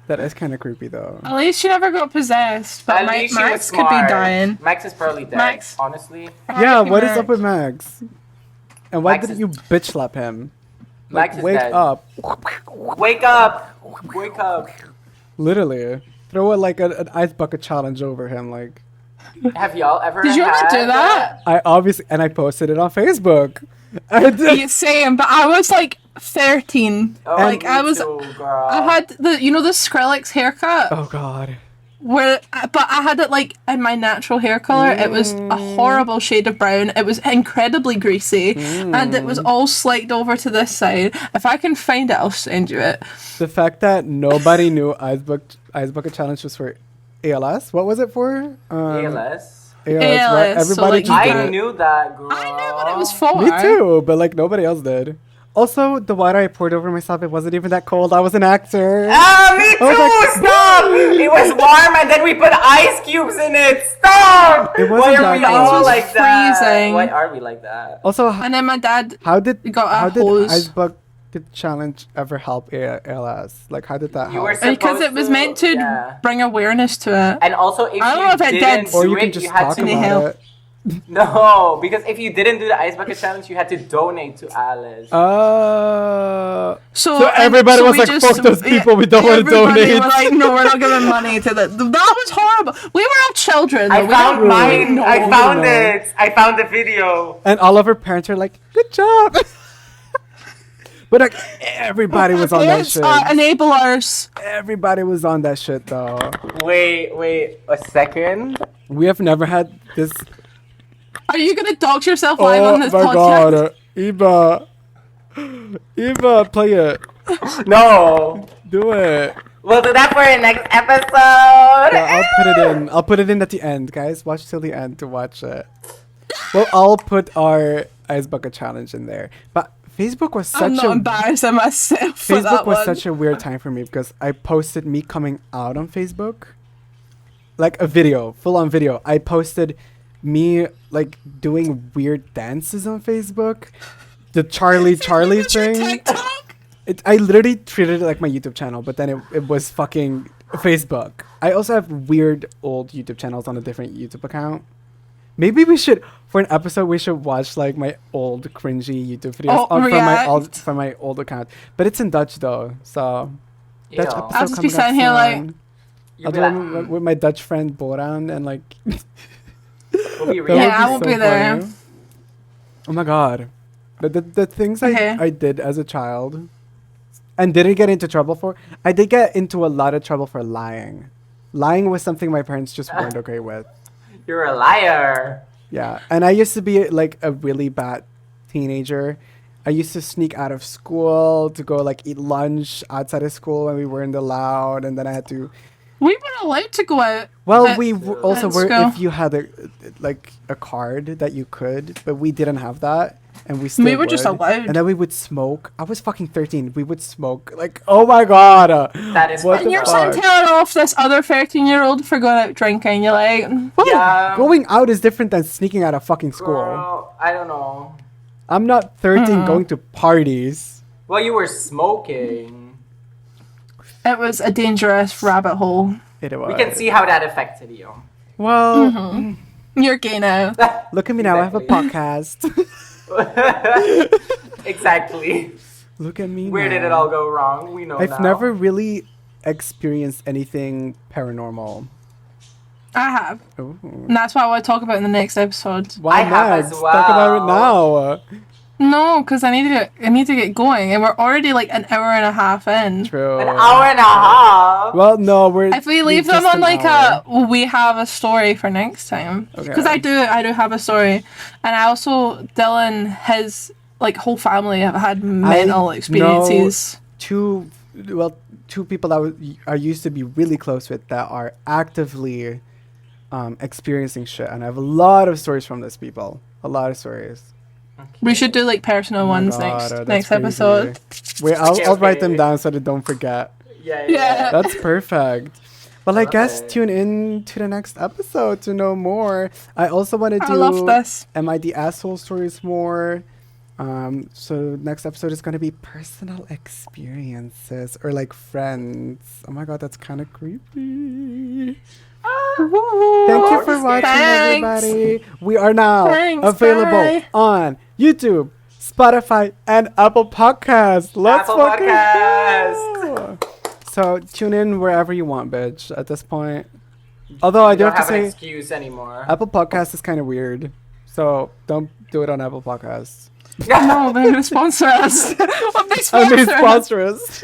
That is kind of creepy though. At least she never got possessed, but At least she Max was could be smart. dying. Max is probably dead, Max. honestly. Yeah, R.I.P. what is up Max. with Max? And why Max didn't is- you bitch slap him? Max Like, is wake dead. up. Wake up! Wake up! Literally. Throw an ice bucket challenge over him. Like, Have y'all ever Did you ever had do that? I obviously, and I posted it on Facebook. I did. Yeah, same, but I was like 13. Oh, like me I was, too, girl. I had the the Skrillex haircut Oh God. but I had it like in my natural hair color. It was a horrible shade of brown. It was incredibly greasy, and it was all slicked over to this side. If I can find it, I'll send you it. The fact that nobody knew ice bucket challenge was for ALS. What was it for? ALS. ALS, ALS, right? so, Everybody like, just you did I it. knew that, girl. I knew what it was for. Me too, but like nobody else did. Also, the water I poured over myself, it wasn't even that cold. I was an actor. Ah, me too! Oh my- Stop! It was warm and then we put ice cubes in it. Stop! It wasn't Why are that we cold. all It was like that? freezing. Why are we like that? Also, And then my dad how did got a how did hose. ice bucket challenge ever help ALS? Like, how did that You help? were because it was meant to yeah. bring awareness to it. And also, if I don't you know if it did. didn't Or do you can it, just you had talk to Any about help? it. No, because if you didn't do the ice bucket challenge, you had to donate to Alice. So So everybody was we like, "Fuck those people, we don't wanna everybody donate." were like, no, we're not giving money to that. That was horrible. We were all children. I though. We found don't mine. know. I found No. it. I found the video. And all of her parents are like, "Good job." But like, everybody was on that Parents shit. are enablers. Everybody was on that shit though. Wait a second. We have never had this. Are you gonna dox yourself live Oh on my this podcast? god, Eva, play it. No. Do it. We'll do that for our next episode. Yeah, I'll put it in. I'll put it in at the end, guys. Watch till the end to watch it. Well, I'll put our ice bucket challenge in there. But Facebook was I'm such not a embarrassing myself for Facebook that was one. such a weird time for me because I posted me coming out on Facebook, like a video, full on video. I posted me like doing weird dances on Facebook, the Charlie Is your thing. TikTok? I literally treated it like my YouTube channel, but then it was fucking Facebook. I also have weird old YouTube channels on a different YouTube account. Maybe we should, for an episode, we should watch like my old cringy YouTube videos from my old account. But it's in Dutch though, so Dutch Ew. episode I'll just be coming up sitting here like- soon. You'll I'll be do like, it with my Dutch friend Boran and like. we'll be that would real. Yeah, I won't be there. funny. Oh my god, the things Okay. I did as a child, and didn't get into trouble for. I did get into a lot of trouble for lying. Lying was something my parents just weren't okay with. You're a liar. Yeah, and I used to be like a really bad teenager. I used to sneak out of school to go like eat lunch outside of school when we weren't allowed, and then I had to. We weren't allowed to go out. Well, at- also at were school. if you had a card that you could, but we didn't have that, and we still We were just would. allowed. And then we would smoke. I was fucking 13. We would smoke. Like, oh my god. That is What fucked the And you're up. fuck? sitting telling off this other 13-year-old for going out drinking. You're like, Well, Yeah. going out is different than sneaking out of fucking school. Girl, I don't know. I'm not 13 going to parties. Well, you were smoking. it was a dangerous rabbit hole. It was. We can see how that affected you. Well, You're gay now. look at me now. I have a Exactly. podcast. Exactly. Look at me Where now. did it all go wrong? We know I've now. never really experienced anything paranormal. I have. Ooh. And that's what I want to talk about in the next episode. Why I have as next? Talk about it well. now. No, because I need to get going, and we're already like an hour and a half in. True. An hour and a half. Well, no, we're. If we leave them just on an like hour. we have a story for next time, because Okay. I do have a story, and I also his like whole family have had mental experiences. two people that I used to be really close with that are actively experiencing shit, and I have a lot of stories from these people. A lot of stories. We should do like personal ones God, that's next crazy. episode. Wait, I'll write them Okay. down so that don't forget. Yeah. Yeah. That's perfect. Well, I Love guess it. tune in to the next episode to know more. I also want to I do love this. Am I the Asshole stories more. So next episode is going to be personal experiences or like friends. Oh my god, that's kind of creepy. Thank you for watching, Thanks. everybody. We are now Thanks, available bye. on YouTube, Spotify, and Apple Podcasts. Let's Apple fucking Podcast. go. So tune in wherever you want, bitch. At this point, although I You do don't have to an say, excuse anymore. Apple Podcasts is kind of weird. So don't do it on Apple Podcasts. No, they're gonna sponsor us. What they I mean, sponsor us? sponsor us.